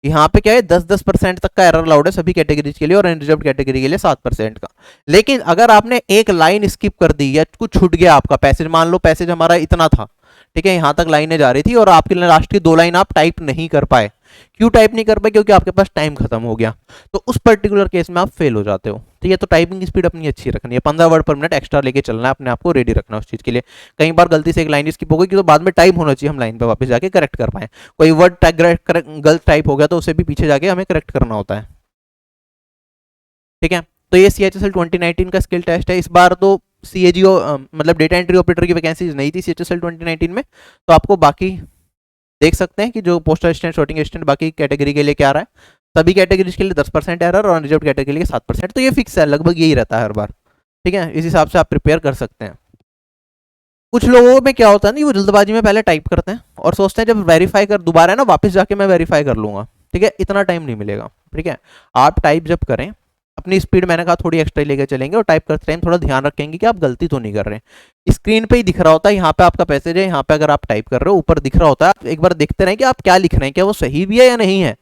यहाँ पे क्या है, 10% तक का एरर अलाउड है सभी कैटेगरीज के लिए, और अनरिजर्व कैटेगरी के लिए 7% का। लेकिन अगर आपने एक लाइन स्किप कर दी या कुछ छूट गया आपका पैसेज, मान लो पैसेज हमारा इतना था, ठीक है, यहाँ तक लाइनें जा रही थी और आपकी लास्ट की 2 लाइन आप टाइप नहीं कर पाए। क्यों टाइप नहीं कर पाए? क्योंकि आपके पास टाइम खत्म हो गया, तो उस पर्टिकुलर केस में आप फेल हो जाते हो। ठीक है, तो टाइपिंग स्पीड अपनी अच्छी रखनी है, 15 वर्ड पर मिनट एक्स्ट्रा लेके चलना है, अपने आप को रेडी रखना है उस चीज के लिए। कई बार गलती से एक लाइन स्किप हो गई तो बाद में टाइम होना चाहिए, हम लाइन पे वापस जाके करेक्ट कर पाए। कोई वर्ड गलत टाइप हो गया तो उसे भी पीछे जाके हमें करेक्ट करना होता है। ठीक है, तो ये CHSL 2019 का स्किल टेस्ट है। इस बार तो CAG मतलब डेटा एंट्री ऑपरेटर की वैकेंसीज नहीं थी CHSL 2019 में, तो आपको बाकी देख सकते हैं कि जो पोस्टल असिस्टेंट, शॉटिंग असिस्टेंट बाकी कैटेगरी के लिए क्या आ रहा है। सभी कैटेगरीज के लिए 10% एरर और रिजर्व कैटेगरी के लिए 7%, तो ये फिक्स है, लगभग यही रहता है हर बार। ठीक है, इस हिसाब से आप प्रिपेयर कर सकते हैं। कुछ लोगों में क्या होता है ना, वो जल्दबाजी में पहले टाइप करते हैं और सोचते हैं जब वेरीफाई कर दोबारा है ना वापस जाके मैं वेरीफाई कर लूंगा। ठीक है, इतना टाइम नहीं मिलेगा। ठीक है, आप टाइप जब करें अपनी स्पीड मैंने कहा थोड़ी एक्स्ट्रा लेके चलेंगे, और टाइप करते टाइम थोड़ा ध्यान रखेंगे कि आप गलती तो नहीं कर रहे हैं। स्क्रीन पे ही दिख रहा होता है, यहाँ पे आपका पैसेज है, यहाँ पे अगर आप टाइप कर रहे हो ऊपर दिख रहा होता है, आप एक बार देखते रहें कि आप क्या लिख रहे हैं, क्या वो सही भी है या नहीं है।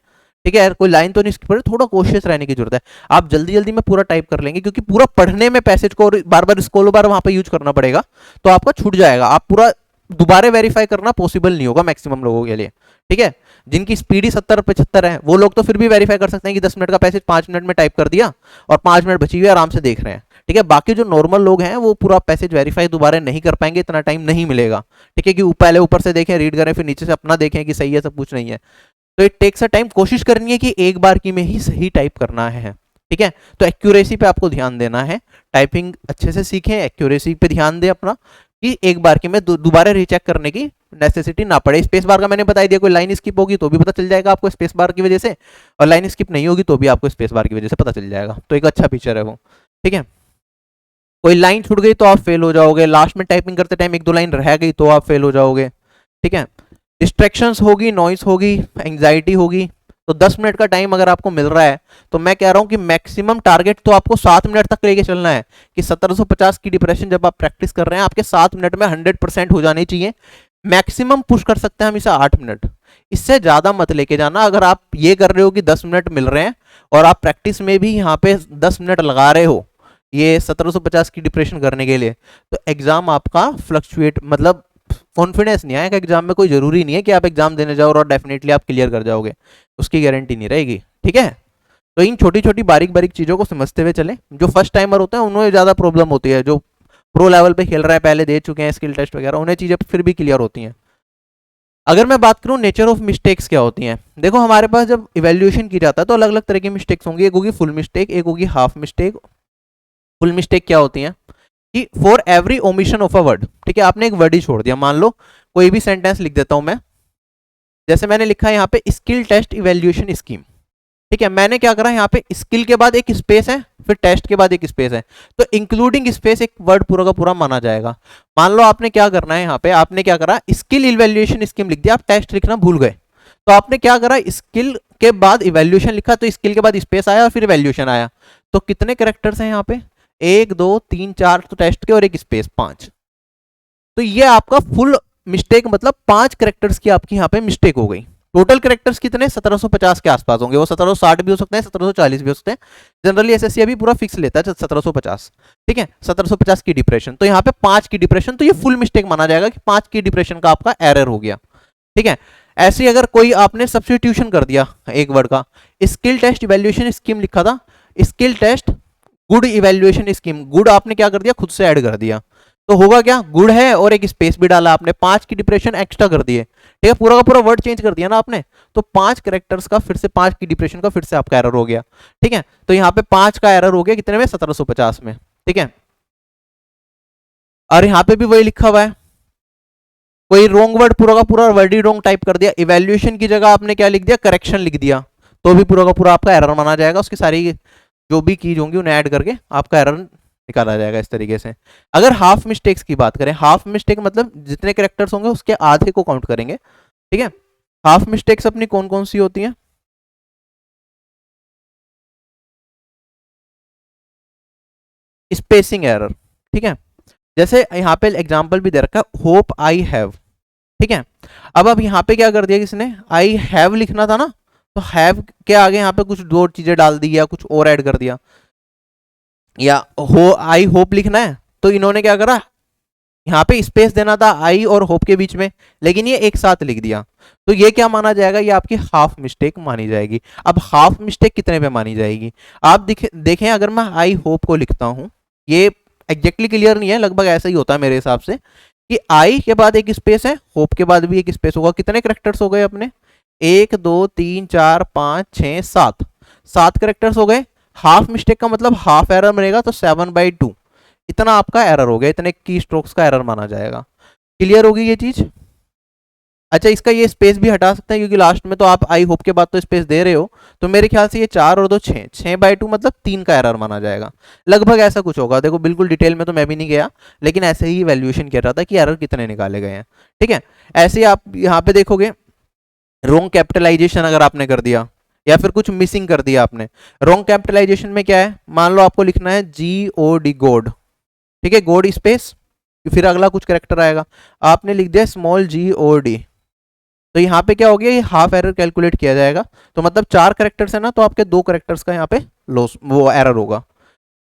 ठीक है, कोई लाइन तो नहीं स्किप कर, थोड़ा कोशिश रहने की जरूरत है। आप जल्दी जल्दी में पूरा टाइप कर लेंगे, क्योंकि पूरा पढ़ने में पैसेज को बार बार स्क्रॉल बार वहां पे यूज करना पड़ेगा, तो आपका छूट जाएगा। आप पूरा दोबारा वेरीफाई करना पॉसिबल नहीं होगा मैक्सिमम लोगों के लिए। ठीक है, जिनकी स्पीड ही 70-75 है वो लोग तो फिर भी वेरीफाई कर सकते हैं कि 10 मिनट का पैसेज 5 मिनट में टाइप कर दिया और 5 मिनट बची हुई आराम से देख रहे हैं। ठीक है, बाकी जो नॉर्मल लोग हैं वो पूरा पैसेज वेरीफाई दोबारा नहीं कर पाएंगे, इतना टाइम नहीं मिलेगा। ठीक है, कि पहले ऊपर से देखें, रीड करें, फिर नीचे से अपना देखें कि सही है, सब कुछ नहीं है, तो इट टेक्स अ टाइम। कोशिश करनी है कि एक बार की में ही सही टाइप करना है। ठीक है, तो एक्यूरेसी पे आपको ध्यान देना है, टाइपिंग अच्छे से सीखें, एक्यूरेसी पे ध्यान दें अपना, कि एक बार की में दोबारा रीचेक करने की नेसेसिटी ना पड़े। स्पेस बार का मैंने बता दिया, कोई लाइन स्किप होगी तो भी पता चल जाएगा आपको स्पेस बार की वजह से, और लाइन स्किप नहीं होगी तो भी आपको स्पेस बार की वजह से पता चल जाएगा, तो एक अच्छा फीचर है वो। ठीक है, कोई लाइन छूट गई तो आप फेल हो जाओगे, लास्ट में टाइपिंग करते टाइम 1-2 लाइन रह गई तो आप फेल हो जाओगे। ठीक है, डिस्ट्रैक्शंस होगी, नॉइस होगी, एंग्जाइटी होगी, तो 10 मिनट का टाइम अगर आपको मिल रहा है तो मैं कह रहा हूं कि मैक्सिमम टारगेट तो आपको 7 मिनट तक लेके चलना है, कि 1750 की डिप्रेशन जब आप प्रैक्टिस कर रहे हैं आपके 7 मिनट में 100% हो जाने चाहिए। मैक्सिमम पुश कर सकते हैं हमेशा 8 मिनट, इससे ज्यादा मत लेके जाना। अगर आप ये कर रहे हो कि 10 मिनट मिल रहे हैं और आप प्रैक्टिस में भी यहाँ पे 10 मिनट लगा रहे हो ये 1750 की डिप्रेशन करने के लिए, तो एग्जाम आपका फ्लक्चुएट, मतलब कॉन्फिडेंस नहीं आएगा एग्जाम में। कोई जरूरी नहीं है कि आप एग्जाम देने जाओ और डेफिनेटली आप क्लियर कर जाओगे, उसकी गारंटी नहीं रहेगी। ठीक है, तो इन छोटी छोटी बारीक बारीक चीजों को समझते हुए चलें। जो फर्स्ट टाइमर होते हैं उन्हें ज्यादा प्रॉब्लम होती है, जो प्रो लेवल पे खेल रहा है, पहले दे चुके हैं स्किल टेस्ट वगैरह, उन्हें चीजें फिर भी क्लियर होती हैं। अगर मैं बात करूं नेचर ऑफ मिस्टेक्स क्या होती हैं, देखो हमारे पास जब इवेल्युएशन की जाता है तो अलग अलग तरह की मिस्टेक्स होंगी। एक होगी फुल मिस्टेक, एक होगी हाफ मिस्टेक। फुल मिस्टेक क्या होती है कि for every omission of a word, ठीक है, आपने एक वर्ड ही छोड़ दिया, मान लो कोई भी सेंटेंस लिख देता हूं मैं, जैसे मैंने लिखा है यहाँ पे स्किल टेस्ट इवेल्युएशन स्कीम। ठीक है, मैंने क्या करा, यहाँ पे स्किल के बाद एक स्पेस है, फिर टेस्ट के बाद एक स्पेस है, तो इंक्लूडिंग स्पेस एक वर्ड पूरा का पूरा माना जाएगा। मान लो आपने क्या करना है, यहाँ पे आपने क्या करा, स्किल इवेल्युएशन स्कीम लिख दिया, आप टेस्ट लिखना भूल गए, तो आपने क्या करा, स्किल के बाद इवेल्युएशन लिखा, तो स्किल के बाद स्पेस आया और फिर इवेल्युएशन आया, तो कितने कैरेक्टर्स हैं यहाँ पे, 1 2 3 4, तो टेस्ट के और एक स्पेस 5, तो ये आपका फुल मिस्टेक, मतलब 5 कैरेक्टर्स की आपकी यहाँ पे मिस्टेक हो गई। टोटल कैरेक्टर्स कितने, 1750 के आसपास होंगे, वो 1760 भी हो सकते हैं, 1740 भी हो सकते हैं, जनरली एसएससी अभी पूरा फिक्स लेता है 1750। ठीक है, 1750 की डिप्रेशन, तो यहाँ पे 5 की डिप्रेशन, तो ये फुल मिस्टेक माना जाएगा कि 5 की डिप्रेशन का आपका एरर हो गया। ठीक है, ऐसे ही अगर कोई आपने सब्स्टिट्यूशन कर दिया एक वर्ड का, स्किल टेस्ट इवेल्युएशन स्कीम लिखा था, skill taste good evaluation scheme, good आपने क्या कर दिया, खुद से ऐड कर दिया, तो होगा क्या, गुड है और एक स्पेस भी डाला आपने, 5 की डिप्रेशन एक्स्ट्रा कर दिए, ठीक है, पूरा का पूरा वर्ड चेंज कर दिया ना आपने, तो 5 कैरेक्टर्स का फिर से 5 की डिप्रेशन का फिर से आपका एरर हो गया, ठीक है। तो यहाँ पे 5 का एरर हो गया कितने में, 1750 में, ठीक है। और यहाँ पे भी वही लिखा हुआ है, कोई रॉन्ग वर्ड, पूरा का पूरा वर्ड ही रॉन्ग टाइप कर दिया, इवैल्यूएशन की जगह आपने क्या लिख दिया, करेक्शन लिख दिया, तो भी पूरा का पूरा आपका एरर माना जाएगा, उसकी सारी जो भी कीज होंगी उन्हें ऐड करके आपका एरर निकाला जाएगा इस तरीके से। अगर हाफ मिस्टेक्स की बात करें, हाफ मिस्टेक मतलब जितने कैरेक्टर्स होंगे उसके आधे को काउंट करेंगे, ठीक है। हाफ मिस्टेक्स अपनी कौन कौन सी होती हैं, स्पेसिंग एरर, ठीक है। जैसे यहाँ पे एग्जांपल भी दे रखा है, होप आई हैव, ठीक है। अब यहाँ पे क्या कर दिया किसने, आई हैव लिखना था ना, तो हैव के आगे यहाँ पे कुछ दो चीजें डाल दी या कुछ और ऐड कर दिया, या हो आई होप लिखना है तो इन्होंने क्या करा, यहाँ पे स्पेस देना था आई और होप के बीच में, लेकिन ये एक साथ लिख दिया, तो ये क्या माना जाएगा, ये आपकी हाफ मिस्टेक मानी जाएगी। अब हाफ मिस्टेक कितने पे मानी जाएगी, आप देखें अगर मैं आई होप को लिखता हूं, ये एग्जैक्टली क्लियर नहीं है, लगभग ऐसा ही होता है मेरे हिसाब से, कि आई के बाद एक स्पेस है, होप के बाद भी एक स्पेस होगा, कितने करेक्टर्स हो गए अपने, 1 2 3 4 5 6 7, 7 करेक्टर्स हो गए। हाफ मिस्टेक का मतलब हाफ एरर बनेगा, तो 7/2 इतना आपका एरर हो गया, इतने की स्ट्रोक्स का एरर माना जाएगा। क्लियर होगी ये चीज। अच्छा, इसका ये स्पेस भी हटा सकते हैं क्योंकि लास्ट में तो आप आई होप के बाद तो स्पेस दे रहे हो, तो मेरे ख्याल से ये 4 और 2 6, 6/2 मतलब 3 का एरर माना जाएगा, लगभग ऐसा कुछ होगा। देखो बिल्कुल डिटेल में तो मैं भी नहीं गया, लेकिन ऐसे ही वैल्यूएशन किया जाता है कि एरर कितने निकाले गए हैं, ठीक है। ऐसे ही आप यहाँ पे देखोगे, रॉन्ग कैपिटलाइजेशन अगर आपने कर दिया या फिर कुछ मिसिंग कर दिया आपने, रॉन्ग कैपिटलाइजेशन में क्या है, मान लो आपको लिखना है GOD गोड, ठीक है, गोड स्पेस, फिर अगला कुछ करेक्टर आएगा, आपने लिख दिया स्मॉल GOD, तो यहाँ पे क्या हो गया, ये हाफ एरर कैलकुलेट किया जाएगा, तो मतलब 4 करेक्टर्स है ना, तो आपके 2 करेक्टर्स का यहाँ पे लॉस वो एरर होगा।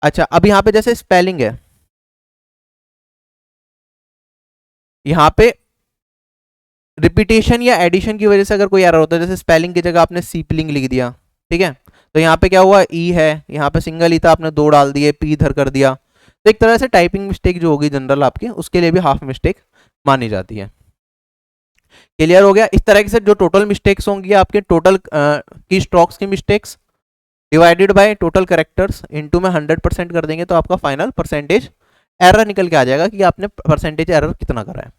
अच्छा, अब यहाँ पे जैसे स्पेलिंग है, यहाँ पे रिपीटेशन या एडिशन की वजह से अगर कोई एरर होता है, जैसे स्पेलिंग की जगह आपने सीपलिंग लिख दिया, ठीक है, तो यहाँ पे क्या हुआ, ई है, यहाँ पे सिंगल ई था, आपने 2 डाल दिए, पी इधर कर दिया, तो एक तरह से टाइपिंग मिस्टेक जो होगी जनरल आपकी, उसके लिए भी हाफ मिस्टेक मानी जाती है। क्लियर हो गया। इस तरह से जो टोटल मिस्टेक्स होंगी आपके, टोटल की स्ट्रोक्स की mistakes divided by total characters into में 100% कर देंगे, तो आपका फाइनल परसेंटेज एरर निकल के आ जाएगा कि आपने परसेंटेज एरर कितना करा है,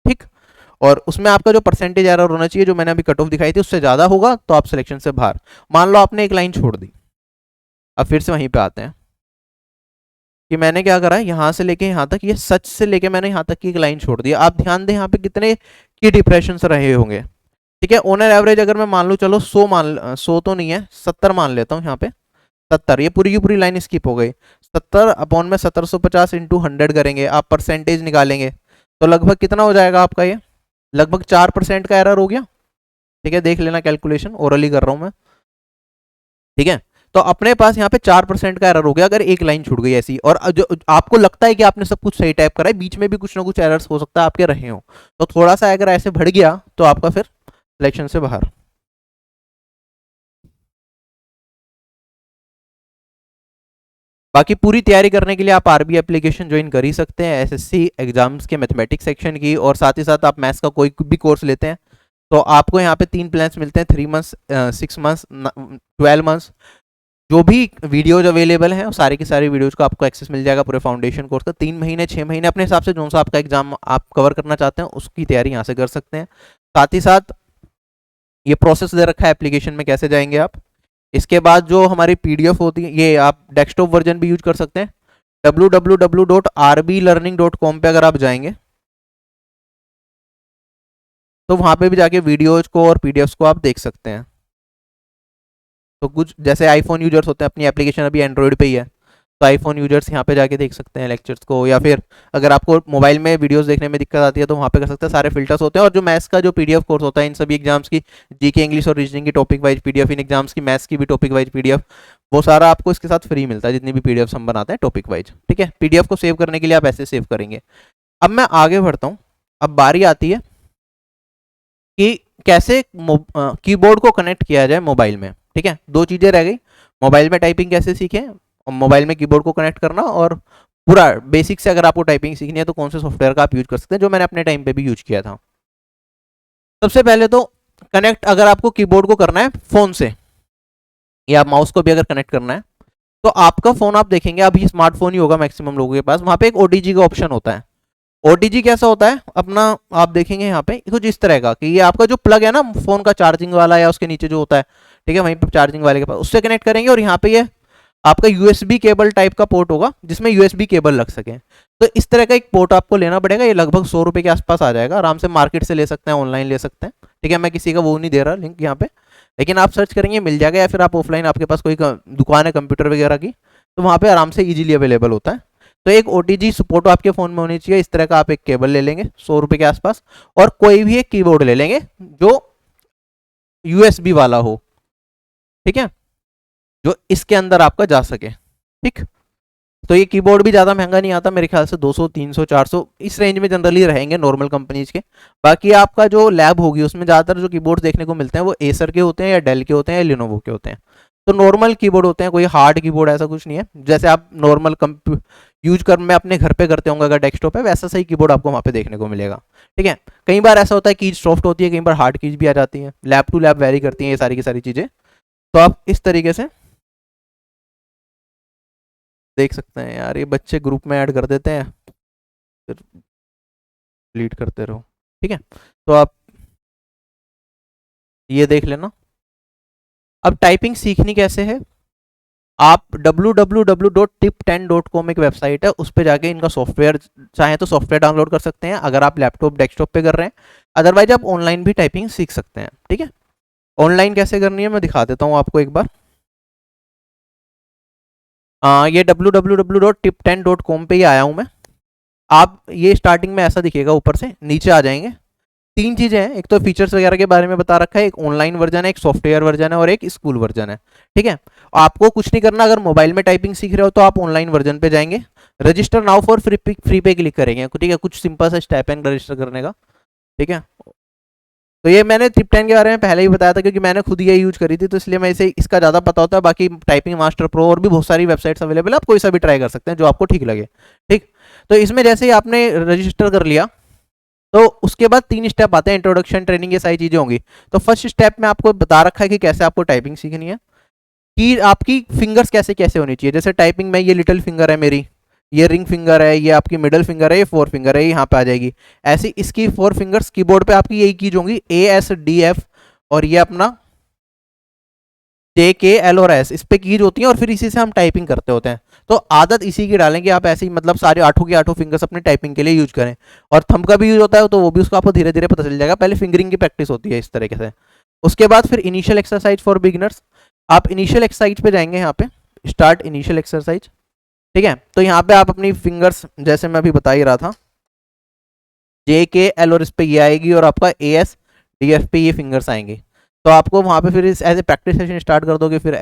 ठीक। और उसमें आपका जो परसेंटेज एरर होना चाहिए, जो मैंने अभी कट ऑफ दिखाई थी, उससे ज़्यादा होगा तो आप सिलेक्शन से बाहर। मान लो आपने एक लाइन छोड़ दी, अब फिर से वहीं पे आते हैं कि मैंने क्या करा है, यहाँ से लेके यहाँ तक, ये सच से लेके मैंने यहाँ तक की एक लाइन छोड़ दी। आप ध्यान दें यहाँ पे कितने की डिप्रेशन रहे होंगे, ठीक है। ऑन एवरेज अगर मैं मान लूँ, चलो 100 तो नहीं है, 70 मान लेता हूँ यहाँ पे, 70, ये पूरी की पूरी लाइन स्किप हो गई, 70 अपॉन में 1750 इंटू 100 करेंगे, आप परसेंटेज निकालेंगे, तो लगभग कितना हो जाएगा आपका, ये लगभग 4% का एरर हो गया, ठीक है। देख लेना, कैलकुलेशन ओरली कर रहा हूँ मैं, ठीक है। तो अपने पास यहाँ पे 4% का एरर हो गया अगर एक लाइन छूट गई ऐसी, और जो आपको लगता है कि आपने सब कुछ सही टाइप करा है, बीच में भी कुछ ना कुछ एरर्स हो सकता है आपके रहे हो, तो थोड़ा सा अगर ऐसे बढ़ गया तो आपका फिर सिलेक्शन से बाहर। बाकी पूरी तैयारी करने के लिए आप आरबी एप्लीकेशन ज्वाइन कर ही सकते हैं, एसएससी एग्जाम्स के मैथमेटिक्स सेक्शन की, और साथ ही साथ आप मैथ्स का कोई भी कोर्स लेते हैं तो आपको यहाँ पे 3 प्लान्स मिलते हैं, 3 मंथ्स, 6 मंथ्स, 12 मंथ्स। जो भी वीडियोज अवेलेबल हैं, सारी की सारी वीडियोज को आपको एक्सेस मिल जाएगा पूरे फाउंडेशन कोर्स का, 3 महीने 6 महीने अपने हिसाब से जो सा आपका एग्जाम आप कवर करना चाहते हैं उसकी तैयारी यहाँ से कर सकते हैं। साथ ही साथ ये प्रोसेस दे रखा है एप्लीकेशन में, कैसे जाएंगे आप। इसके बाद जो हमारी पीडीएफ होती है, ये आप डेस्कटॉप वर्जन भी यूज कर सकते हैं, www.rblearning.com पे अगर आप जाएंगे तो वहाँ पे भी जाके वीडियोज को और पीडीएफ्स को आप देख सकते हैं। तो कुछ जैसे आईफोन यूजर्स होते हैं, अपनी एप्लीकेशन अभी एंड्रॉयड पे ही है, तो आईफोन यूजर्स यहाँ पे जाके देख सकते हैं लेक्चर्स को, या फिर अगर आपको मोबाइल में वीडियोस देखने में दिक्कत आती है तो वहाँ पे कर सकते हैं, सारे फिल्टर्स होते हैं। और जो मैथ्स का जो पीडीएफ कोर्स होता है, इन सभी एग्जाम्स की जीके इंग्लिश और रीजनिंग की टॉपिक वाइज पीडीएफ, इन एग्जाम्स की मैथ्स की भी टॉपिक वाइज पीडीएफ, वो सारा आपको इसके साथ फ्री मिलता है, जितनी भी पीडीएफ हम बनाते हैं टॉपिक वाइज, ठीक है। पीडीएफ को सेव करने के लिए आप ऐसे सेव करेंगे। अब मैं आगे बढ़ता हूँ, अब बारी आती है कि कैसे कीबोर्ड को कनेक्ट किया जाए मोबाइल में, ठीक है। 2 चीज़ें रह गई, मोबाइल में टाइपिंग कैसे सीखें और मोबाइल में कीबोर्ड को कनेक्ट करना, और पूरा बेसिक से अगर आपको टाइपिंग सीखनी है तो कौन से सॉफ्टवेयर का आप यूज कर सकते हैं, जो मैंने अपने टाइम पे भी यूज किया था। सबसे पहले तो कनेक्ट अगर आपको कीबोर्ड को करना है फोन से, या माउस को भी अगर कनेक्ट करना है, तो आपका फोन आप देखेंगे अभी स्मार्टफोन ही होगा मैक्सिमम लोगों के पास, वहां पे एक ओटीजी का ऑप्शन होता है। ओटीजी कैसा होता है अपना, आप देखेंगे यहाँ पे कुछ इस तरह का कि ये आपका जो प्लग है ना फोन का चार्जिंग वाला, या उसके नीचे जो होता है, ठीक है, वहीं पे चार्जिंग वाले के पास उससे कनेक्ट करेंगे, और यहाँ पे ये आपका यूएसबी केबल टाइप का पोर्ट होगा जिसमें यूएसबी केबल लग सके। तो इस तरह का एक पोर्ट आपको लेना पड़ेगा, ये लगभग 100 रुपए के आसपास आ जाएगा, आराम से मार्केट से ले सकते हैं, ऑनलाइन ले सकते हैं, ठीक है। मैं किसी का वो नहीं दे रहा लिंक यहाँ पे, लेकिन आप सर्च करेंगे मिल जाएगा, या फिर आप ऑफलाइन आपके पास कोई दुकान है कंप्यूटर वगैरह की, तो वहाँ पे आराम से इजीली अवेलेबल होता है। तो एक ओटीजी सपोर्ट आपके फ़ोन में होनी चाहिए, इस तरह का आप एक केबल ले लेंगे 100 रुपये के आसपास, और कोई भी एक कीबोर्ड ले लेंगे जो यूएसबी वाला हो, ठीक है, जो इसके अंदर आपका जा सके, ठीक। तो ये कीबोर्ड भी ज़्यादा महंगा नहीं आता, मेरे ख्याल से 200 300 400 इस रेंज में जनरली रहेंगे नॉर्मल कंपनीज के। बाकी आपका जो लैब होगी उसमें ज़्यादातर जो कीबोर्ड देखने को मिलते हैं वो एसर के होते हैं, या डेल के होते हैं, या लिनोवो के होते हैं। तो नॉर्मल कीबोर्ड होते हैं, कोई हार्ड कीबोर्ड ऐसा कुछ नहीं है, जैसे आप नॉर्मल यूज कर मैं अपने घर पे करते होंगे अगर डेस्कटॉप है, वैसा सही कीबोर्ड आपको वहाँ पे देखने को मिलेगा, ठीक है। कई बार ऐसा होता है कीज सॉफ्ट होती है, कई बार हार्ड कीज भी आ जाती है, लैब टू लैब वेरी करती हैं ये सारी की सारी चीज़ें। तो आप इस तरीके से देख सकते हैं। यार ये बच्चे ग्रुप में ऐड कर देते हैं, फिर डिलीट करते रहो, ठीक है। तो आप ये देख लेना। अब टाइपिंग सीखनी कैसे है, आप www.tip10.com एक वेबसाइट है, उस पर जाके इनका सॉफ्टवेयर चाहें तो सॉफ्टवेयर डाउनलोड कर सकते हैं अगर आप लैपटॉप डेस्कटॉप पे कर रहे हैं, अदरवाइज आप ऑनलाइन भी टाइपिंग सीख सकते हैं, ठीक है। ऑनलाइन कैसे करनी है मैं दिखा देता हूँ आपको एक बार। ये www.tip10.com पे ही आया हूँ मैं। आप ये स्टार्टिंग में ऐसा दिखेगा, ऊपर से नीचे आ जाएंगे, तीन चीज़ें हैं, एक तो फीचर्स वगैरह के बारे में बता रखा है, एक ऑनलाइन वर्जन है, एक सॉफ्टवेयर वर्जन है, और एक स्कूल वर्जन है, ठीक है। आपको कुछ नहीं करना, अगर मोबाइल में टाइपिंग सीख रहे हो तो आप ऑनलाइन वर्जन पे जाएंगे, रजिस्टर नाउ फॉर फ्री पे क्लिक करेंगे, ठीक है, कुछ सिंपल सा स्टेप है रजिस्टर करने का, ठीक है। तो ये मैंने टिप10 के बारे में पहले ही बताया था, क्योंकि मैंने खुद ये यूज करी थी, तो इसलिए मैं इसे इसका ज़्यादा पता होता है। बाकी टाइपिंग मास्टर प्रो और भी बहुत सारी वेबसाइट्स अवेलेबल है, आप कोई सा भी ट्राई कर सकते हैं जो आपको ठीक लगे, ठीक। तो इसमें जैसे ही आपने रजिस्टर कर लिया, तो उसके बाद 3 स्टेप आते हैं, इंट्रोडक्शन, ट्रेनिंग, ये सारी चीज़ें होंगी। तो फर्स्ट स्टेप में आपको बता रखा है कि कैसे आपको टाइपिंग सीखनी है, कि आपकी फिंगर्स कैसे कैसे होनी चाहिए। जैसे टाइपिंग में ये लिटिल फिंगर है मेरी, ये रिंग फिंगर है, ये आपकी मिडल फिंगर है, ये 4 फिंगर है, ये यहाँ पे आ जाएगी। ऐसी इसकी 4 फिंगर्स कीबोर्ड पे आपकी यही कीज होंगी, ASDF, और ये अपना JKL और S, इस पे कीज होती हैं, और फिर इसी से हम टाइपिंग करते होते हैं। तो आदत इसी की डालेंगे आप, ऐसे ही मतलब सारे 8 की 8 फिंगर्स अपनी टाइपिंग के लिए यूज करें। और थंब का भी यूज होता है, तो वो भी उसको आपको धीरे धीरे पता चल जाएगा, पहले फिंगरिंग की प्रैक्टिस होती है इस तरीके से। उसके बाद फिर इनिशियल एक्सरसाइज फॉर बिगिनर्स, आप इनिशियल एक्सरसाइज पे जाएंगे, यहाँ पे स्टार्ट इनिशियल एक्सरसाइज, ठीक है। तो यहाँ पे आप अपनी फिंगर्स, जैसे मैं अभी बता ही रहा था, JKL और इस पे ये आएगी, और आपका ASDF पे ये फिंगर्स आएंगे। तो आपको वहाँ पे फिर as a practice session start कर दोगे, फिर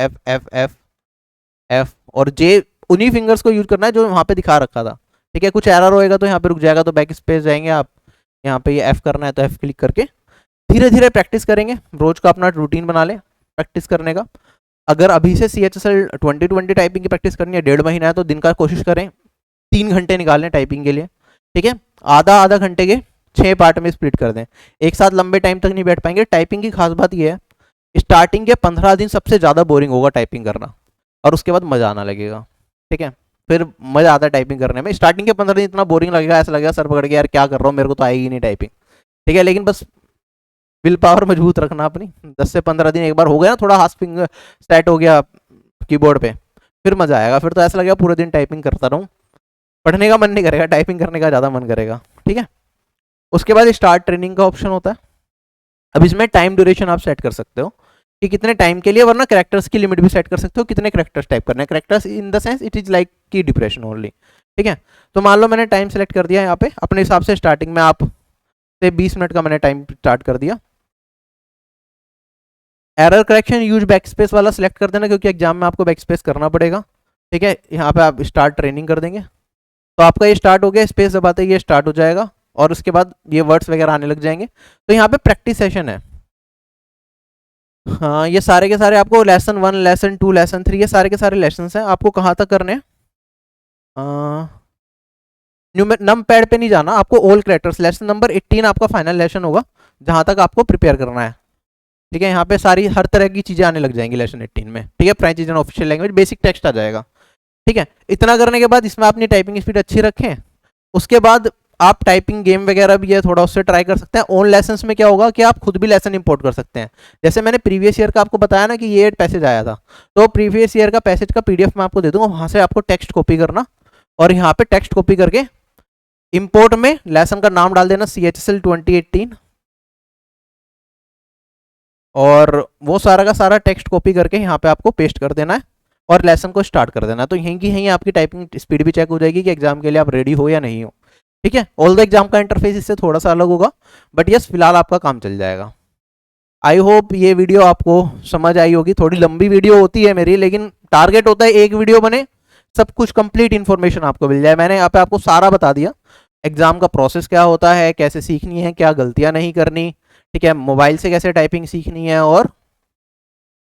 F और J, उन्हीं फिंगर्स को यूज करना है जो वहाँ पे दिखा रखा था, ठीक है। कुछ एरर होएगा तो यहाँ पे रुक जाएगा, तो बैक स्पेस जाएंगे आप, यहाँ पे ये F करना है तो F क्लिक करके धीरे धीरे प्रैक्टिस करेंगे। रोज का अपना रूटीन बना लें प्रैक्टिस करने का। अगर अभी से CHSL 2020 टाइपिंग की प्रैक्टिस करनी है, 1.5 महीना है, तो दिन का कोशिश करें 3 घंटे निकालें टाइपिंग के लिए, ठीक है। आधा आधा घंटे के 6 पार्ट में स्प्लिट कर दें, एक साथ लंबे टाइम तक नहीं बैठ पाएंगे। टाइपिंग की खास बात यह है, स्टार्टिंग के 15 दिन सबसे ज़्यादा बोरिंग होगा टाइपिंग करना, और उसके बाद मज़ा आना लगेगा, ठीक है। फिर मज़ा आता है टाइपिंग करने में। स्टार्टिंग के 15 दिन इतना बोरिंग लगेगा, ऐसा लगेगा सर पकड़ के यार क्या कर रहा हूँ, मेरे को तो आएगी नहीं टाइपिंग, ठीक है। लेकिन बस विल पावर मजबूत रखना अपनी, 10 से 15 दिन एक बार हो गया ना, थोड़ा हाथ फिंगर सेट हो गया कीबोर्ड पे, फिर मज़ा आएगा। फिर तो ऐसा लगेगा पूरे दिन टाइपिंग करता रहूँ, पढ़ने का मन नहीं करेगा, टाइपिंग करने का ज़्यादा मन करेगा, ठीक है। उसके बाद स्टार्ट ट्रेनिंग का ऑप्शन होता है। अब इसमें टाइम ड्यूरेशन आप सेट कर सकते हो कि कितने टाइम के लिए, वरना करेक्टर्स की लिमिट भी सेट कर सकते हो, कितने करेक्टर्स टाइप करने हैं। Characters in the sense it is like की डिप्रेशन ओनली, ठीक है। तो मान लो मैंने टाइम सेलेक्ट कर दिया यहाँ पे अपने हिसाब से, स्टार्टिंग में आप से 20 मिनट का मैंने टाइम स्टार्ट कर दिया। एरर करेक्शन यूज बैकस्पेस वाला सिलेक्ट कर देना, क्योंकि एग्जाम में आपको बैकस्पेस करना पड़ेगा, ठीक है। यहाँ पे आप स्टार्ट ट्रेनिंग कर देंगे, तो आपका ये स्टार्ट हो गया, स्पेस दबाते ही ये स्टार्ट हो जाएगा, और उसके बाद ये वर्ड्स वगैरह आने लग जाएंगे। तो यहाँ पे प्रैक्टिस सेशन है। हाँ, ये सारे के सारे आपको लेसन 1, लेसन 2, लेसन 3, ये सारे के सारे लेसन हैं। आपको कहाँ तक करने हैं, नम पैड पे नहीं जाना आपको, ऑल कैरेक्टर्स। लेसन नंबर 18 आपका फाइनल लेसन होगा जहां तक आपको प्रिपेयर करना है, ठीक है। यहाँ पे सारी हर तरह की चीजें आने लग जाएंगी लेसन 18 में, ठीक है। French is an official language, basic text आ जाएगा, ठीक है। इतना करने के बाद इसमें अपनी टाइपिंग स्पीड अच्छी रखें। उसके बाद आप टाइपिंग गेम वगैरह भी है थोड़ा, उससे ट्राई कर सकते हैं। ऑन लेसन्स में क्या होगा कि आप खुद भी लेसन इंपोर्ट कर सकते हैं। जैसे मैंने प्रीवियस ईयर का आपको बताया ना कि ये पैसेज आया था, तो प्रीवियस ईयर का पैसेज का पीडीएफ मैं आपको दे दूंगा, वहां से आपको टेक्स्ट कॉपी करना और यहाँ पे टेक्स्ट कॉपी करके इंपोर्ट में लेसन का नाम डाल देना CHSL 2018, और वो सारा का सारा टेक्स्ट कॉपी करके यहाँ पे आपको पेस्ट कर देना है और लेसन को स्टार्ट कर देना है। तो यहीं की यहीं आपकी टाइपिंग स्पीड भी चेक हो जाएगी कि एग्जाम के लिए आप रेडी हो या नहीं हो, ठीक है। ऑल द एग्जाम का इंटरफेस इससे थोड़ा सा अलग होगा, बट यस फिलहाल आपका काम चल जाएगा। आई होप ये वीडियो आपको समझ आई होगी। थोड़ी लंबी वीडियो होती है मेरी, लेकिन टारगेट होता है एक वीडियो बने, सब कुछ कंप्लीट इन्फॉर्मेशन आपको मिल जाए। मैंने यहाँ पे आपको सारा बता दिया, एग्जाम का प्रोसेस क्या होता है, कैसे सीखनी है, क्या गलतियां नहीं करनी, ठीक है, मोबाइल से कैसे टाइपिंग सीखनी है और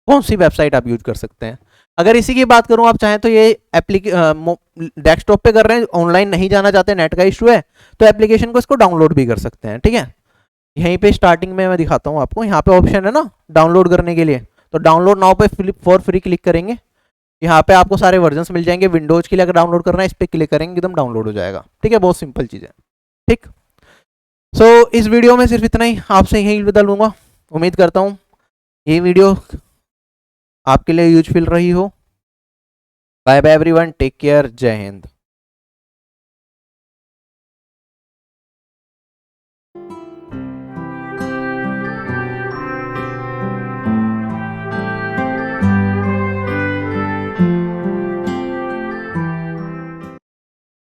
कौन सी वेबसाइट आप यूज कर सकते हैं। अगर इसी की बात करूं, आप चाहें तो ये डेस्कटॉप पे कर रहे हैं, ऑनलाइन नहीं जाना चाहते, नेट का इशू है, तो एप्लीकेशन को इसको डाउनलोड भी कर सकते हैं, ठीक है। यहीं पे स्टार्टिंग में मैं दिखाता हूं आपको, यहाँ पे ऑप्शन है ना डाउनलोड करने के लिए, तो डाउनलोड नाउ पे फॉर फ्री क्लिक करेंगे। यहाँ पे आपको सारे वर्जन्स मिल जाएंगे। विंडोज के लिए अगर डाउनलोड करना है इस पर क्लिक करेंगे, एकदम डाउनलोड हो जाएगा, ठीक है। बहुत सिंपल चीज़ है, ठीक। सो इस वीडियो में सिर्फ इतना ही, आपसे यही विदा लूंगा। उम्मीद करता हूँ ये वीडियो आपके लिए यूजफुल रही हो। Bye bye everyone, take care, जय हिंद।